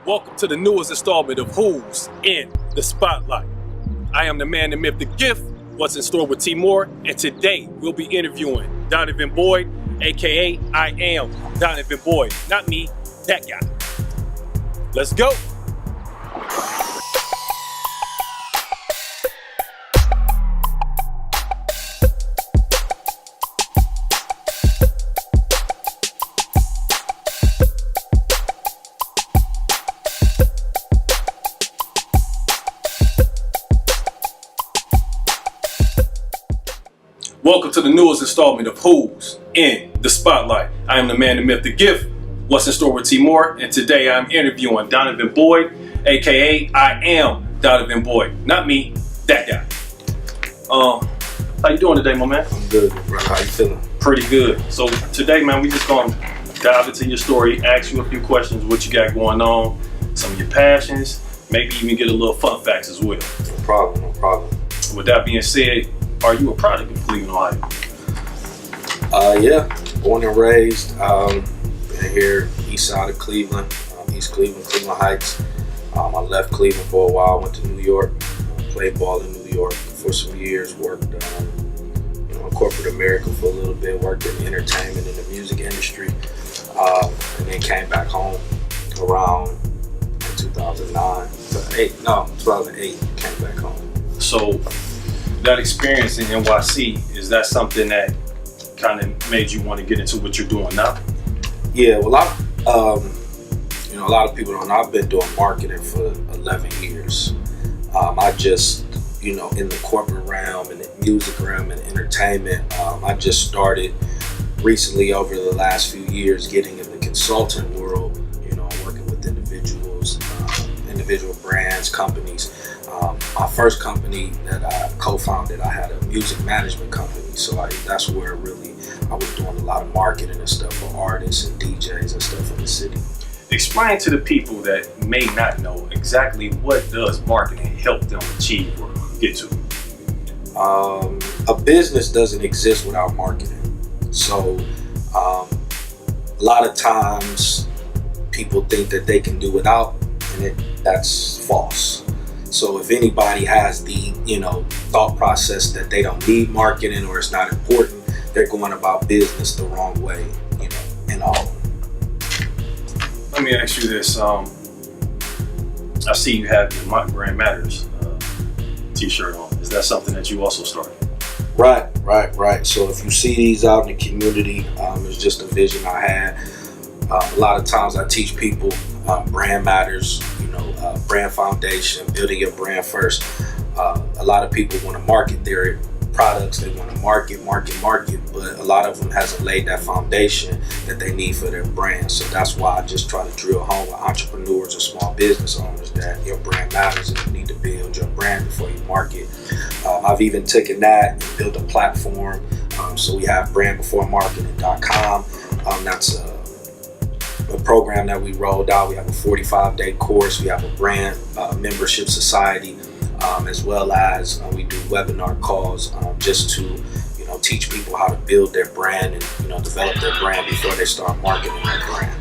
Welcome to the newest installment of Who's in the Spotlight. I am the man, the myth, the gift. What's in store with T Moore, and today we'll be interviewing Donovan Boyd, aka I am Donovan Boyd. Not me, that guy. Let's go. Welcome to the newest installment of Who's in the Spotlight. I am the man, the myth, the gift. What's in store with T Moore, and today I'm interviewing Donovan Boyd, aka I am Donovan Boyd. Not me, that guy. How you doing today, my man? I'm good, bro. How you feeling? Pretty good. So today, man, we just gonna dive into your story, ask you a few questions, what you got going on, some of your passions, maybe even get a little fun facts as well. No problem. With that being said, are you a product of Cleveland, Ohio? Yeah, born and raised. Been here east side of Cleveland, East Cleveland, Cleveland Heights. I left Cleveland for a while, went to New York, played ball in New York for some years, worked in corporate America for a little bit, worked in entertainment and the music industry, and then came back home around 2008, came back home. So that experience in NYC, is that something that kind of made you want to get into what you're doing now? Yeah, well, a lot of people don't know, I've been doing marketing for 11 years. I just, in the corporate realm and the music realm and entertainment, I just started recently over the last few years getting in the consultant world, working with individuals, individual brands, companies. My first company that I co-founded, I had a music management company, so that's where really I was doing a lot of marketing and stuff for artists and DJs and stuff in the city. Explain to the people that may not know exactly what does marketing help them achieve or get to. A business doesn't exist without marketing. So a lot of times people think that they can do without, and that's false. So if anybody has the, thought process that they don't need marketing or it's not important, they're going about business the wrong way, in all. Let me ask you this. I see you have your Brand Matters t-shirt on. Is that something that you also started? Right. So if you see these out in the community, it's just a vision I had. A lot of times I teach people brand matters, brand foundation, building your brand first. A lot of people want to market their products, they want to market, but a lot of them hasn't laid that foundation that they need for their brand. So that's why I just try to drill home with entrepreneurs or small business owners that your brand matters and you need to build your brand before you market. I've even taken that and built a platform. So we have brandbeforemarketing.com. That's a program that we rolled out. We have a 45-day course. We have a brand membership society, as well as we do webinar calls just to teach people how to build their brand and develop their brand before they start marketing their brand.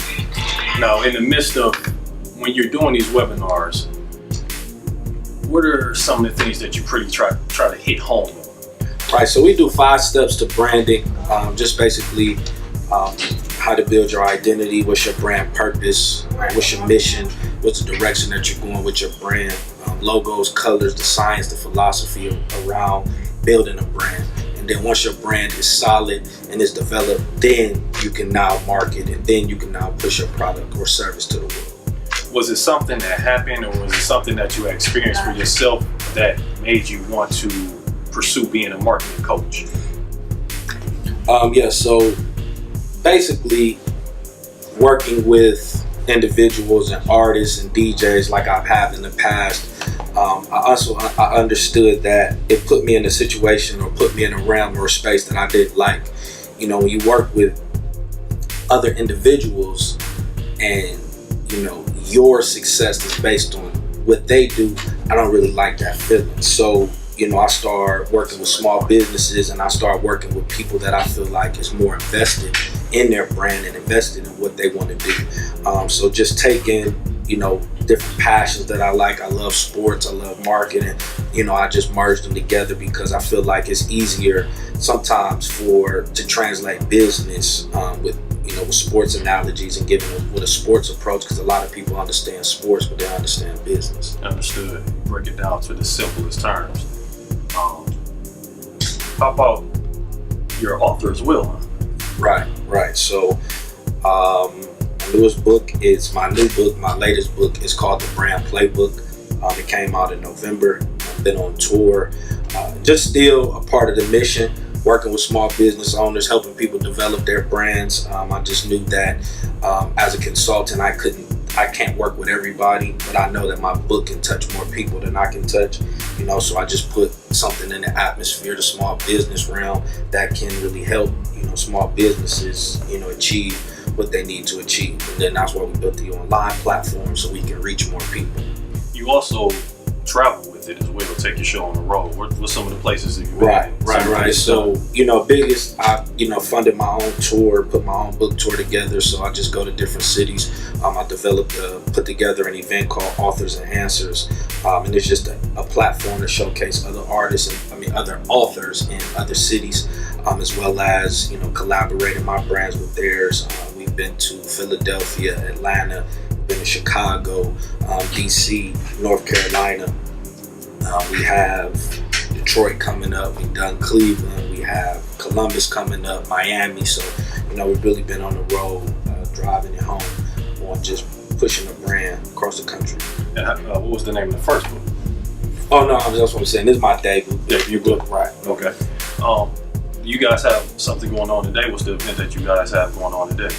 Now, in the midst of when you're doing these webinars, what are some of the things that you pretty try to hit home on? Right, so we do 5 steps to branding, just basically how to build your identity, what's your brand purpose, what's your mission, what's the direction that you're going with your brand, logos, colors, the science, the philosophy around building a brand. And then once your brand is solid and is developed, then you can now market and then you can now push your product or service to the world. Was it something that happened, or was it something that you experienced for yourself that made you want to pursue being a marketing coach? So basically working with individuals and artists and DJs like I've had in the past, I understood that it put me in a situation or put me in a realm or a space that I didn't like. When you work with other individuals and your success is based on what they do, I don't really like that feeling. So I start working with small businesses and I start working with people that I feel like is more invested in their brand and invested in what they want to do. So just taking different passions that I like. I love sports, I love marketing. I just merged them together because I feel like it's easier sometimes to translate business with sports analogies and giving it with a sports approach, because a lot of people understand sports but they don't understand business. Understood. Break it down to the simplest terms. How about your author as well? Huh? Right. So my latest book. My latest book is called The Brand Playbook. It came out in November. I've been on tour, just still a part of the mission, working with small business owners, helping people develop their brands. I just knew that as a consultant, I can't work with everybody, but I know that my book can touch more people than I can touch. So I just put something in the atmosphere, the small business realm, that can really help small businesses achieve what they need to achieve. And then that's why we built the online platform, so we can reach more people. You also travel with it as well, take your show on the road. What's some of the places that you've been? Right. So, I funded my own tour, put my own book tour together. So I just go to different cities. I put together an event called Authors and Answers. And it's just a platform to showcase other artists other authors in other cities, as well as, collaborating my brands with theirs. We've been to Philadelphia, Atlanta, been to Chicago, DC, North Carolina. We have Detroit coming up. We've done Cleveland. We have Columbus coming up, Miami. So, we've really been on the road, driving it home, on just pushing the brand across the country. And what was the name of the first book? Oh no, that's what I'm saying. This is my debut. Debut book, right? Okay. You guys have something going on today. What's the event that you guys have going on today?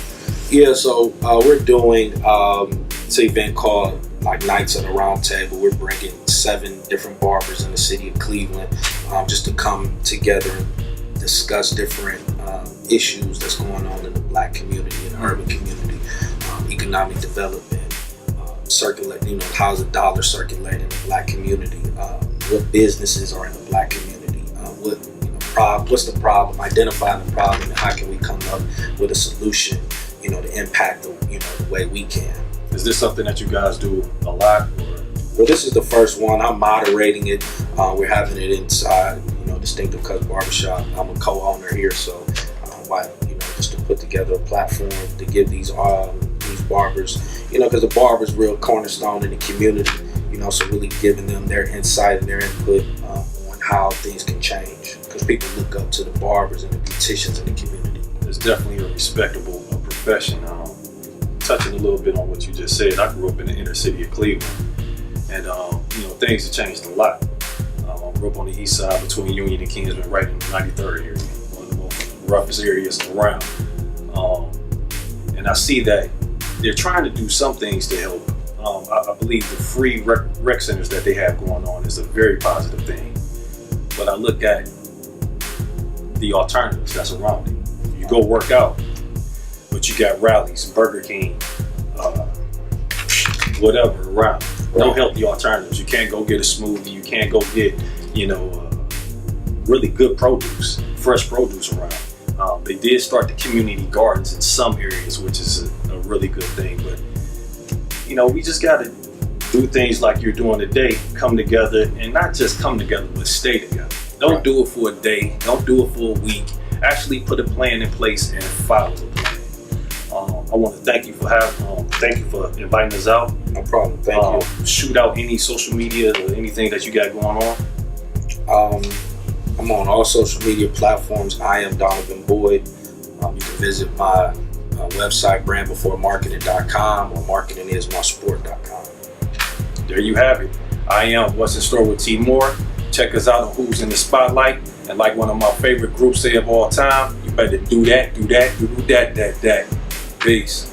Yeah, so we're doing it's an event called Nights at the Round Table. We're bringing 7 different barbers in the city of Cleveland just to come together and discuss different issues that's going on in the Black community and the urban community, economic development, how's the dollar circulating in the Black community, what businesses are in the Black community, what's the problem, identifying the problem, and how can we come up with a solution, to impact the way we can. Is this something that you guys do a lot? Well, this is the first one. I'm moderating it. We're having it inside, Distinctive Cuts Barbershop. I'm a co-owner here, so just to put together a platform to give these barbers, because the barber's real cornerstone in the community, so really giving them their insight and their input on how things can change, because people look up to the barbers and the beauticians in the community. It's definitely a respectable profession. Touching a little bit on what you just said, I grew up in the inner city of Cleveland, and things have changed a lot. I grew up on the east side between Union and Kingsman, right in the 93rd area, one of the most roughest areas around. And I see that they're trying to do some things to help. I believe the free rec centers that they have going on is a very positive thing. But I look at the alternatives that's around it. You go work out, but you got Rallies, Burger King, whatever around. No healthy alternatives. You can't go get a smoothie. You can't go get, really good produce, fresh produce around. They did start the community gardens in some areas, which is a really good thing. But, we just got to do things like you're doing today, come together, and not just come together, but stay together. Don't do it for a day. Don't do it for a week. Actually put a plan in place and follow the plan. I want to thank you for inviting us out. No problem. Thank you. Shoot out any social media or anything that you got going on. I'm on all social media platforms. I am Donovan Boyd. You can visit my website, brandbeforemarketing.com, or marketingismysport.com. There you have it. I am What's in Store with T. Moore. Check us out on Who's in the Spotlight. And like one of my favorite groups say of all time, you better do that. Peace.